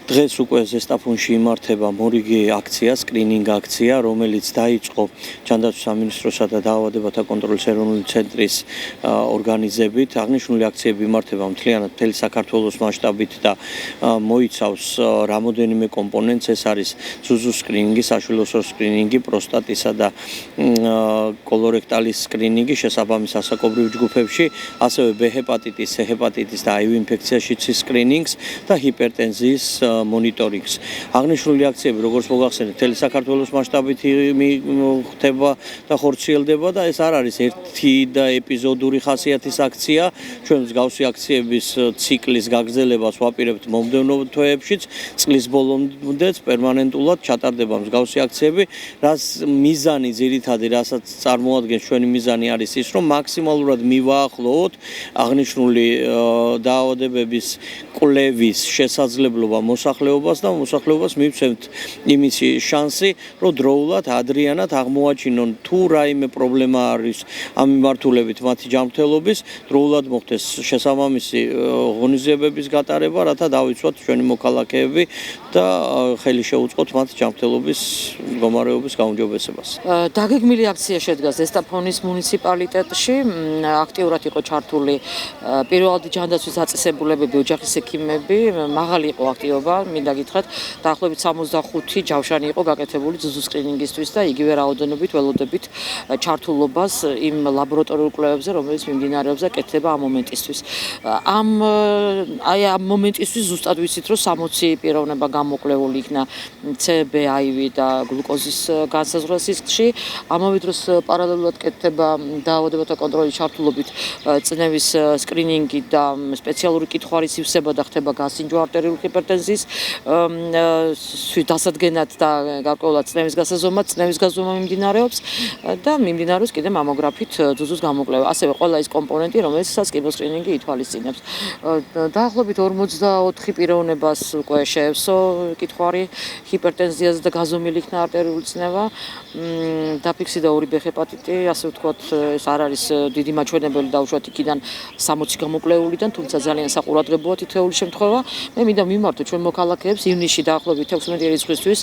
დღეს უკვე ზესტაფონში იმართება მორიგი აქცია, სკრინინგ აქცია, რომელიც დაიწყო ჯანდაცვის სამინისტროსა და დაავადებათა კონტროლის ეროვნული ცენტრის ორგანიზებით. აღნიშნული აქციები იმართება მთელი საქართველოს მასშტაბით და მოიცავს რამოდენიმე კომპონენტს. ეს არის ზუზუს სკრინინგი, საშვილოსნო სკრინინგი, პროსტატისა და კოლორექტალის სკრინინგი შესაბამის ასაკობრივ ჯგუფებში, ასევე B ჰეპატიტის, C ჰეპატიტის და HIV ინფექციაში სკრინინგს და ჰიპერტენზიის მონიტორინგს. აღნიშნული აქციები, როგორც მოგახსენეთ, მთელი საქართველოს მასშტაბით ხდება და ხორციელდება და ეს არ არის ერთი და ეპიზოდური ხასიათის აქცია. ჩვენ მსგავსი აქციების ციკლის გაგრძელებას ვაპირებთ მომდევნო თვეებშიც, წლის ბოლომდეც პერმანენტულად ჩატარდება მსგავსი აქციები, რაც მიზანი ძირითადი, რასაც წარმოადგენს ჩვენი მიზანი არის ის, რომ მაქსიმალურად მივაახლოვოთ აღნიშნული დაავადებების კვლევის შესაძლებლობა მოსახლეობას და მოსახლეობას მივცემთ იმის შანსი, რომ დროულად ადრიანად აღმოაჩინონ თუ რაიმე პრობლემა არის ამ მიმართულებით მათი ჯანმრთელობის, დროულად მოხდეს შესაბამისი ღონისძიებების გატარება, რათა დავიცვათ ჩვენი მოქალაქეები და ხელი შეუწყოთ მათ ჯანმრთელობის მდგომარეობის გაუმჯობესებას. დაგეგმილი აქცია შედგა ზესტაფონის მუნიციპალიტეტში, აქტიურად იყო ჩართული პირველადი ჯანდაცვის დაწესებულებები, ოჯახის ექიმები, მაღალი იყო აქტივობა, მინდა გითხრათ, დაახლოებით 65 ჯავშანი იყო გაკეთებული ზუზუს სკრინინგისთვის და იგივე რაოდენობით ველოდებით ჩართულობას იმ ლაბორატორიულ კვლევებზე, რომელიც მიმდინარეობს და კეთდება ამ მომენტისთვის. ამ მომენტისთვის ზუსტად ვიცით, რომ 60 პიროვნება გამოკვლეული იქნა CBIV და გლუკოზის განსაზღვრა სისხლში. ამავე დროს პარალელურად კეთდება დაავადებათა კონტროლის ჩართულობით წნევის სკრინინგი და სპეციალური კითხვარი სივსება და ხდება გასინჯვა არტერიული ჰიპერტენზიის დასადგენად და გარკვეულად წნევის გასაზომა, წნევის გაზომა მიმდინარეობს და მიმდინარეობს კიდე მამოგრაფით ზუზუს გამოკვლევა. ასევე ყველა ის კომპონენტი, რომელსაც კიბოსკრინინგი ითვალისწინებს. დაახლოებით 44 პიროვნებას უკვე შეევსო კითხვარი ჰიპერტენზიაზე და გაზომილი იქნა არტერიული წნევა. დაფიქსირდა 2 B ჰეპატიტი, ასე ვთქვათ, ეს არ არის დიდი მაჩვენებელი დაუშვათ იქიდან 60 გამოკვლეულიდან, თუმცა ძალიან საყურადღებოა თითოეული შემთხვევა. მე მინდა მიმართო ჩვენ მოქალაქეებს ივნისში დაახლოებით 16 რიცხვისთვის,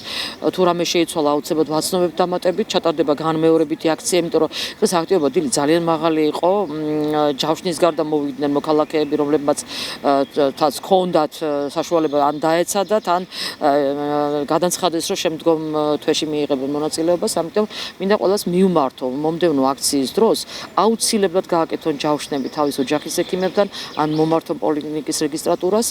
თუ რამე შეიცვალა აუცილებლად ვაცნობებ დამატებით, ჩატარდება განმეორებითი აქცია, იმიტომ რომ დღეს აქტივობა დილით ძალიან მაღალი იყო. ჯავშნის გარდა მოვიდნენ მოქალაქეები, რომლებმაც ჰქონდათ საშუალება ან დაეცადათ, ან გადანცხადეს, რომ შემდგომ თვეში მიიღებენ მონაწილეობას, ამიტომ მინდა ყველას მივმართო მომდევნო აქციის დროს აუცილებლად გააკეთონ ჯავშნები თავის ოჯახის ექიმებთან ან მომართონ პოლიკლინიკის რეგისტრატურას,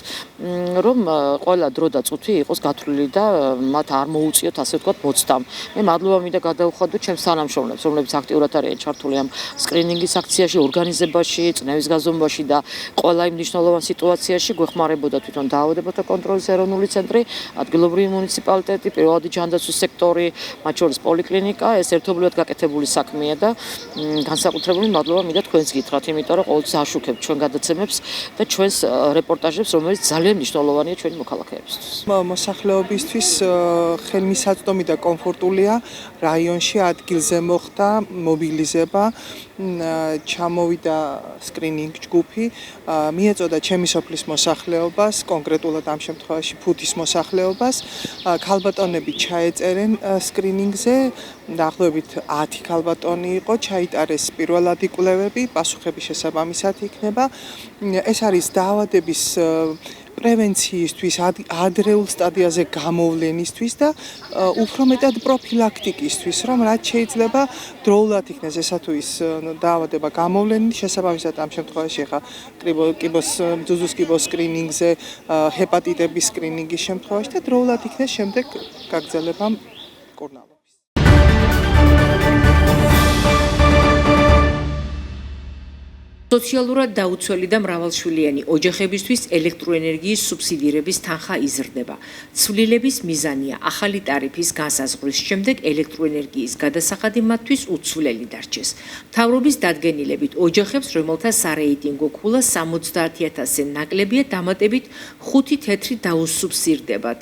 რომ ყველა დრო და წუთი იყოს გათვლილი და მათ არ მოუწიოთ, ასე ვთქვათ, მოცდამ. მე მადლობა მინდა გადავუხადო ჩემს თანამშრომლებს, რომლებიც აქტიურად არიან ჩართული ამ სკრინინგის აქციაში, ორგანიზებაში, წნევის გაზომვაში და ყველა იმ მნიშვნელოვან სიტუაციაში გვეხმარებოდა თვითონ დაავადებათა კონტროლის ეროვნული ცენტრი, ადგილობრივი მუნიციპალიტეტი, პირველადი ჯანდაცვის სექტორი, მათ შორის პოლიკლინიკა, ეს ერთობლივად გაკეთებული საქმეა და განსაკუთრებული მადლობა მინდა თქვენს გითხრათ, იმიტომ რომ ყოველთვის აშუქებთ ჩვენ გადაცემებს და ჩვენს რეპორტაჟებს, რომელიც ძალიან მნიშვნელოვანია ჩვენი მოქალაქეებისთვის. მოსახლეობისთვის ხელმისაწვდომი და კომფორტულია რაიონში ადგილზე მოხდა მობილიზება, ჩამოვიდა სკრინინგ ჯგუფი, მიეწოდა ჩემი სოფლის მოსახლეობას, კონკრეტულად ამ შემთხვევაში ფუთის მოსახლეობას, ქალბატონები ჩაეწერენ სკრინინგზე, დაახლოებით 10 ქალბატონი იყო, ჩაიტარეს პირველადი კვლევები, პასუხები შესაბამისად იქნება. ეს არის დაავადების პრევენციისთვის, ადრეულ სტადიაზე გამოვლენისთვის და უფრო მეტად პროფილაქტიკისთვის, რომ რაც შეიძლება დროულად იქნეს ესა თუ ის დაავადება გამოვლენილი, შესაბამისად ამ შემთხვევაში ახლა ზუზუს კიბოს სკრინინგზე, ჰეპატიტების სკრინინგის შემთხვევაში და დროულად იქნეს შემდეგ გაგრძელება მკურნალობის. სოციალურად დაუცველი და მრავალშვილიანი ოჯახებისთვის ელექტროენერგიის სუბსიდირების თანხა იზრდება. ცვლილების მიზანია ახალი ტარიფის განსაზღვრის შემდეგ ელექტროენერგიის გადასახადი მათთვის უცვლელი დარჩეს. მთავრობის დადგენილებით ოჯახებს, რომელთა სარეიტინგო ქულა 70,000-ზე ნაკლებია, დამატებით 5 თეთრი დაუსუბსირდებათ.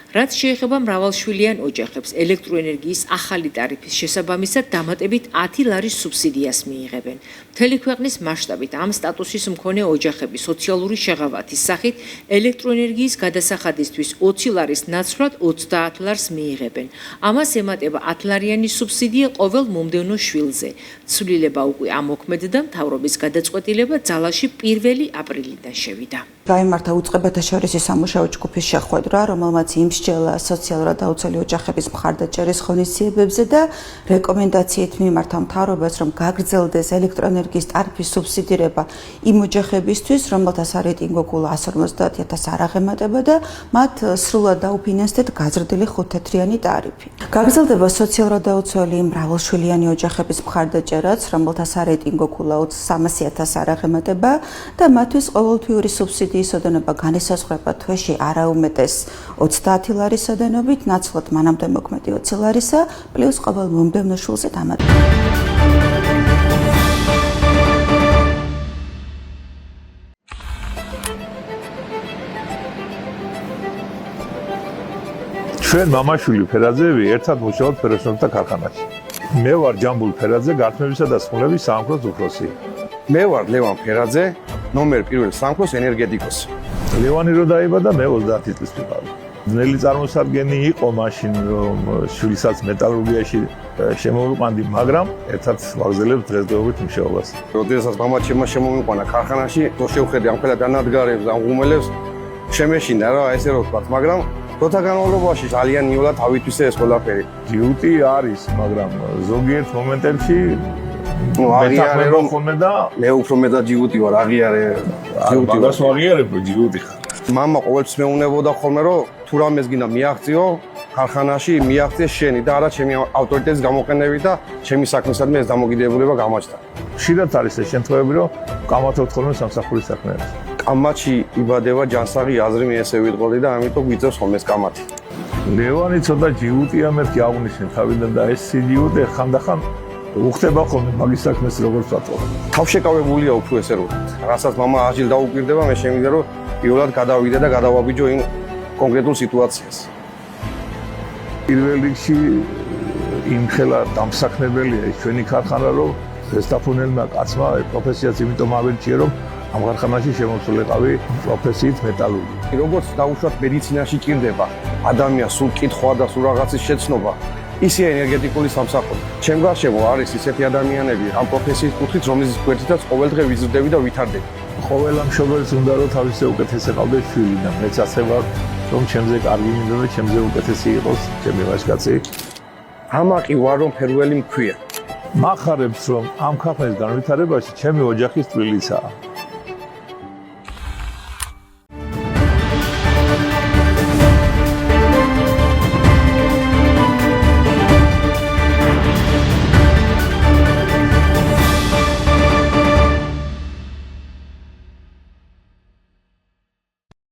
რაც შეეხება მრავალშვილიან ოჯახებს, ელექტროენერგიის ახალი ტარიფის შესაბამისად დამატებით 10 ლარის სუბსიდიას მიიღებენ. მთელი ქვეყნის მასშტაბით ამ სტატუსის მქონე ოჯახები სოციალური შეღავათის სახით ელექტროენერგიის გადასახადისთვის 20 ლარის ნაცვლად 30 ლარს მიიღებენ. ამას ემატება 10 ლარიანი სუბსიდია ყოველ მომდევნო შვილზე. ცვლილება უკვე ამოქმედდა, მთავრობის გადაწყვეტილება ძალაში 1 აპრილიდან შევიდა. გაიმართა უწყებათა შორისი სამუშაო ჯგუფის შეხვედრა, რომელმაც იმსჯელა სოციალურად დაუცველი ოჯახების მხარდაჭერის ღონისძიებებზე და რეკომენდაციით მიმართა მთავრობას, რომ გაგრძელდეს ელექტროენერგიის ტარიფის სუბსიდირება იმ ოჯახებისთვის, რომელთა სარეიტინგო ქულა 150.000 არ აღემატება და მათ სრულად დაუფინანსდეთ გაზრდილი 5 თეთრიანი ტარიფი. გაგრძელდება სოციალურად დაუცველი მრავალშვილიანი ოჯახების მხარდაჭერაც, რომელთა სარეიტინგო ქულა 300.000 არ აღემატება და მათთვის ყოველთვიური სუბსიდია ოდენობა განისაზღვრება თვეში არაუმეტეს 30 ლარის ოდენობით, ნაცვლად მანამდე მოქმედი 20 ლარისა, პლუს ყოველ მომდევნო შვილზე დამატება. ჩვენ მამაშვილი ფერაძეები ერთად მუშაობთ ფეროსნობდა ქარხანაში. მე ვარ ჯამბულ ფერაძე, გართმევისა და სხმულების საამქროს უფროსი. მე ვარ ლევან ფერაძე, ნომერ 1 სამქროს ენერგეტიკოსი. ლევანი რო დაიბადა, მე 30 წლის ვიყავი. ძნელი წარმოსადგენი იყო მაშინ, რომ შვილისაც მეტალურგიაში შემოვიყვანდი, მაგრამ ერთად ვაგრძელებთ დღესდღეობით მუშაობას. როდესაც მამა შემომიყვანა ქარხანაში, რო შევხედე ამ ყველა დანადგარებს, ამ ღუმელებს, შემეშინა რა, ესე რო ვთქვათ, მაგრამ როცა განმავლობაში ძალიან მიულა თავითვისე ეს ყველაფერი. ჯიუტი არის, მაგრამ ზოგიერთ მომენტებში აღიარე რომ ხოლმე და მე უფრო მეტად ჯიუტი ვარ, აღიარე ჯიუტი ვარ, აღიარებ ჯიუტი ხარ. მამა ყოველთვის მეუნებოდა ხოლმე რომ თუ რამეს გინდა მიაღწიო ქარხანაში, მიაღწიე შენი და არა ჩემი ავტორიტეტის გამოყენებით და ჩემი საქმისადმი ეს დამოკიდებულება გამაჩნდა. ხშირად არის ეს შემთხვევები, რომ გამართავთ ხოლმე სამსახურის საქმეებში. კამათში იბადება ჯანსაღი აზრი, მე ესე ვიტყოდი და ამიტომ გვიწევს ხოლმე ეს კამათი. ლევანი ცოტა ჯიუტია, მერტი აღნიშნე თავიდან და ეს ჯიუტი ხანდახან უხდება ხოლმე მაგის საქმეს როგორც ვთქვა. თავშეკავებულია უფრო ესე რომ რასაც მამა აჯილ დაუკვირდება, მე შემიძლია რომ პირველად გადავიდე და გადავაბიჯო იმ კონკრეტულ სიტუაციას. პირველ რიგში იმხელა დამსაქმებელია ეს ჩვენი ქარხანა, რომ ზესტაფონელმა კაცმა პროფესიას იმიტომ ავერჩია, რომ ამ ქარხანაში შემოსულიყავი პროფესიით მეტალურგი. როგორც დაუშვათ მედიცინაში ჭირდება ადამიანს სულ კითხვა და სულ რაღაცის შეცნობა, ისე ენერგეტიკული სამსახური. ჩემ გარშემო არის ისეთი ადამიანები ამ პროფესიის კუთხით, რომლის გვერდითაც ყოველდღე ვიზრდები და ვითარდები. ყოველ მშობელს უნდა რომ თავისი უკეთესი ყავდეს შვილი და მეც ასე ვარ, რომ ჩემზე კარგი მინდა და ჩემზე უკეთესი იყოს ჩემი ვაჟკაცი. ამაყი ვარ რომ ფერველი მქვია. მახარებს რომ ამ ქარხნის განვითარებაში ჩემი ოჯახის წვლილიცაა.